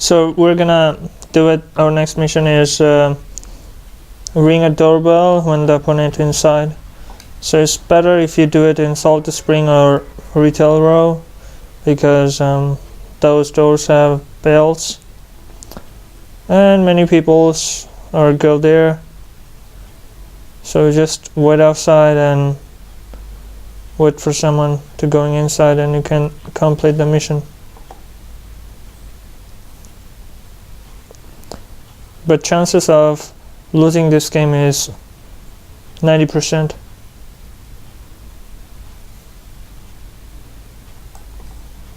So we're gonna do it. Our next mission is ring a doorbell when the opponent inside. So it's better if you do it in Salt Spring or Retail Row, because those doors have bells and many people go there. So just wait outside and wait for someone to going inside, and you can complete the mission. But chances of losing this game is 90%.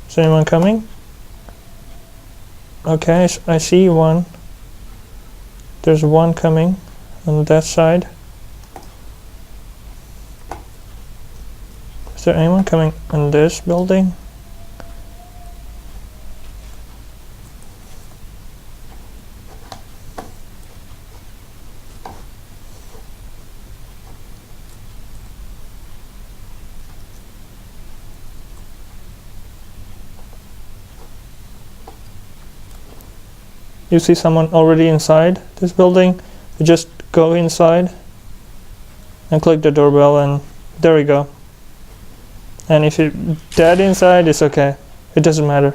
Is anyone coming? Okay, I see one. There's one coming on that side. Is there anyone coming in this building? You see someone already inside this building? You just go inside and click the doorbell, and there we go. And if you're dead inside, it's okay. It doesn't matter.